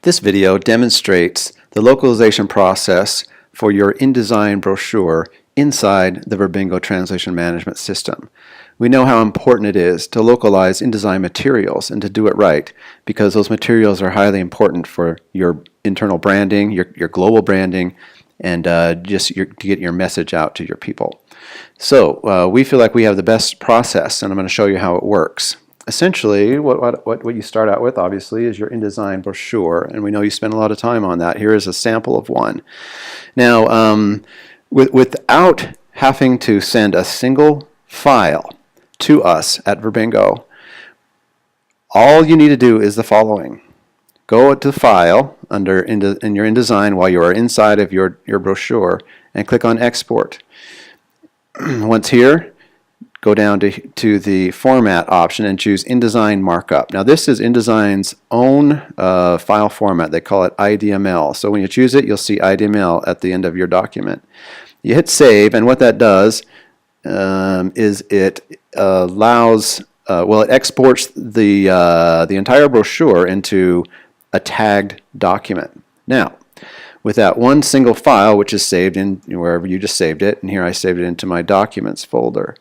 This video demonstrates the localization process for your InDesign brochure inside the Verbingo translation management system. We know how important it is to localize InDesign materials and to do it right, because those materials are highly important for your internal branding, your global branding, and to get your message out to your people. So we feel like we have the best process, and I'm going to show you how it works. Essentially, what you start out with, obviously, is your InDesign brochure, and we know you spend a lot of time on that. Here is a sample of one. Now, without having to send a single file to us at Verbingo, all you need to do is the following. Go to File in your InDesign while you are inside of your brochure and click on Export. Once here, go down to the Format option and choose InDesign Markup. Now this is InDesign's own file format. They call it IDML. So when you choose it, you'll see IDML at the end of your document. You hit Save, and what that does is it allows, it exports the entire brochure into a tagged document. Now, with that one single file, which is saved in wherever you just saved it, and here I saved it into my Documents folder.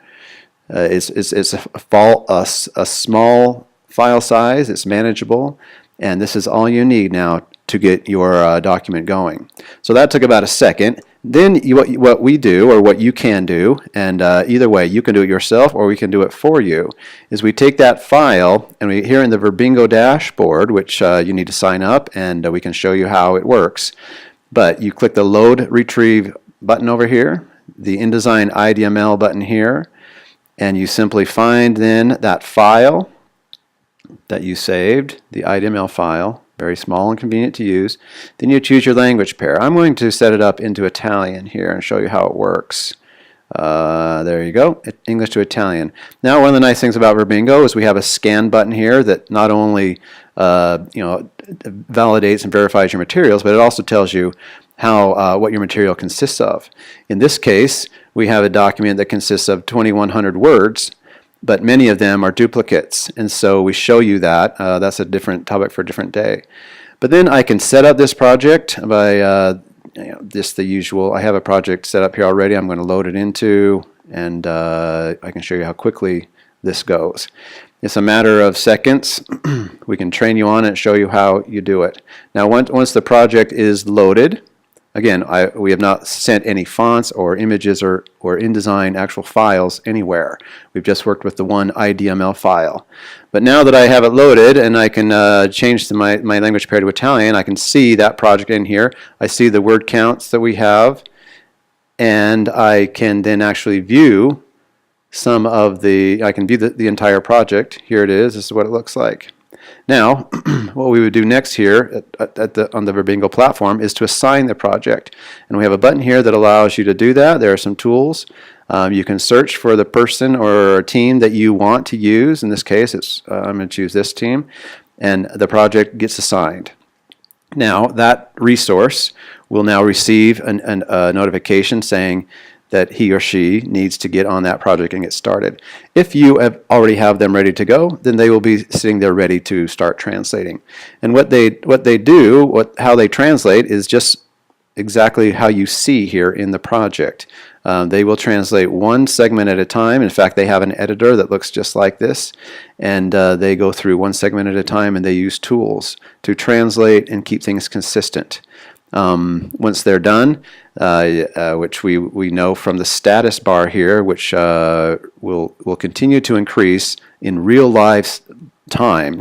It's a small file size, it's manageable, and this is all you need now to get your document going. So that took about a second. Then what we do, or what you can do, and either way, you can do it yourself or we can do it for you, is we take that file and here in the Verbingo dashboard, which you need to sign up, and we can show you how it works. But you click the Load Retrieve button over here, the InDesign IDML button here, and you simply find then that file that you saved, the IDML file, very small and convenient to use. Then you choose your language pair. I'm going to set it up into Italian here and show you how it works. There you go, English to Italian. Now, one of the nice things about Verbingo is we have a scan button here that not only validates and verifies your materials, but it also tells you how what your material consists of. In this case, we have a document that consists of 2,100 words, but many of them are duplicates, and so we show you that. That's a different topic for a different day. But then I can set up this project by just the usual. I have a project set up here already. I'm going to load it into, and I can show you how quickly this goes. It's a matter of seconds. We can train you on it and show you how you do it. Now, once the project is loaded, again, we have not sent any fonts or images or InDesign actual files anywhere. We've just worked with the one IDML file. But now that I have it loaded and I can change my language pair to Italian, I can see that project in here. I see the word counts that we have, and I can then actually view I can view the entire project. Here it is. This is what it looks like. Now, what we would do next here on the Verbingo platform is to assign the project. And we have a button here that allows you to do that. There are some tools. You can search for the person or team that you want to use. In this case, I'm going to choose this team. And the project gets assigned. Now, that resource will now receive a notification saying that he or she needs to get on that project and get started. If you already have them ready to go, then they will be sitting there ready to start translating. And how they translate is just exactly how you see here in the project. They will translate one segment at a time. In fact, they have an editor that looks just like this, and they go through one segment at a time, and they use tools to translate and keep things consistent. Once they're done, which we know from the status bar here, which will continue to increase in real time,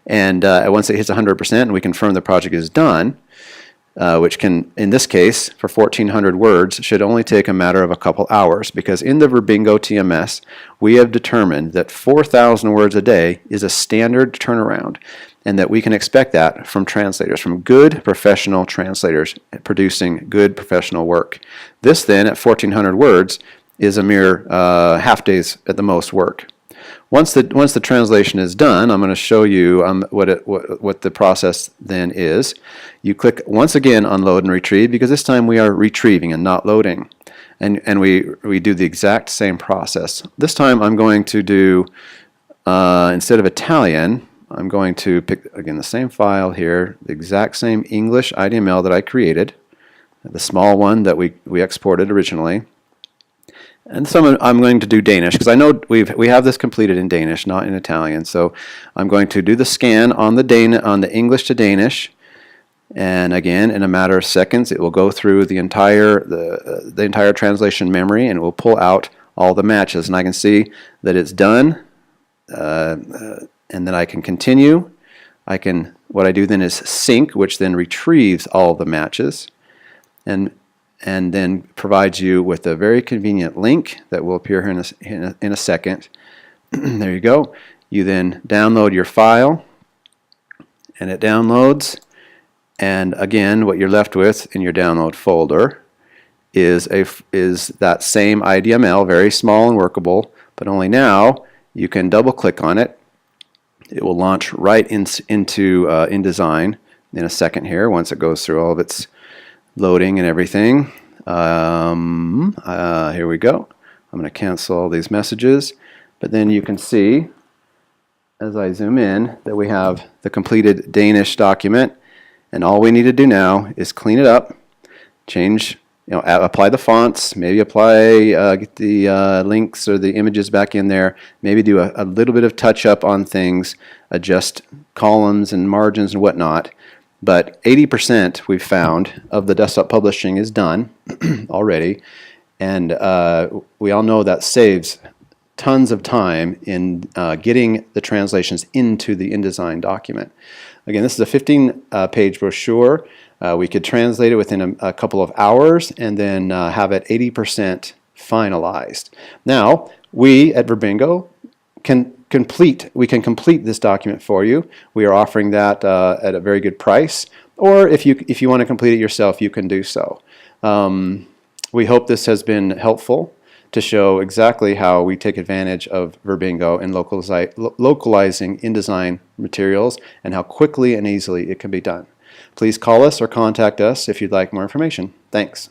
and once it hits 100% and we confirm the project is done, which can, in this case, for 1,400 words, should only take a matter of a couple hours, because in the Verbingo TMS, we have determined that 4,000 words a day is a standard turnaround, and that we can expect that from translators, from good professional translators producing good professional work. This then, at 1,400 words, is a mere half day's at the most work. Once the translation is done, I'm going to show you what the process then is. You click once again on Load and Retrieve, because this time we are retrieving and not loading. And we do the exact same process. This time I'm going to do, instead of Italian, I'm going to pick, again, the same file here, the exact same English IDML that I created, the small one that we exported originally. And I'm going to do Danish, because I know we have this completed in Danish, not in Italian. So I'm going to do the scan on the English to Danish, and again, in a matter of seconds, it will go through the entire translation memory, and it will pull out all the matches. And I can see that it's done, and then I can continue. What I do then is sync, which then retrieves all the matches, and then provides you with a very convenient link that will appear here in a second. There you go. You then download your file, and it downloads. And again, what you're left with in your download folder is that same IDML, very small and workable, but only now you can double-click on it. It will launch right into InDesign in a second here, once it goes through all of its loading and everything. Here we go. I'm going to cancel all these messages, but then you can see, as I zoom in, that we have the completed Danish document, and all we need to do now is clean it up, change, apply the fonts, maybe get the links or the images back in there, maybe do a little bit of touch-up on things, adjust columns and margins and whatnot. But 80% we've found of the desktop publishing is done already, and we all know that saves tons of time in getting the translations into the InDesign document. Again, this is a 15-page brochure. We could translate it within a couple of hours and then have it 80% finalized. Now, we at Verbingo can complete this document for you. We are offering that at a very good price, or if you want to complete it yourself, you can do so. We hope this has been helpful to show exactly how we take advantage of Verbingo in localizing InDesign materials and how quickly and easily it can be done. Please call us or contact us if you'd like more information. Thanks.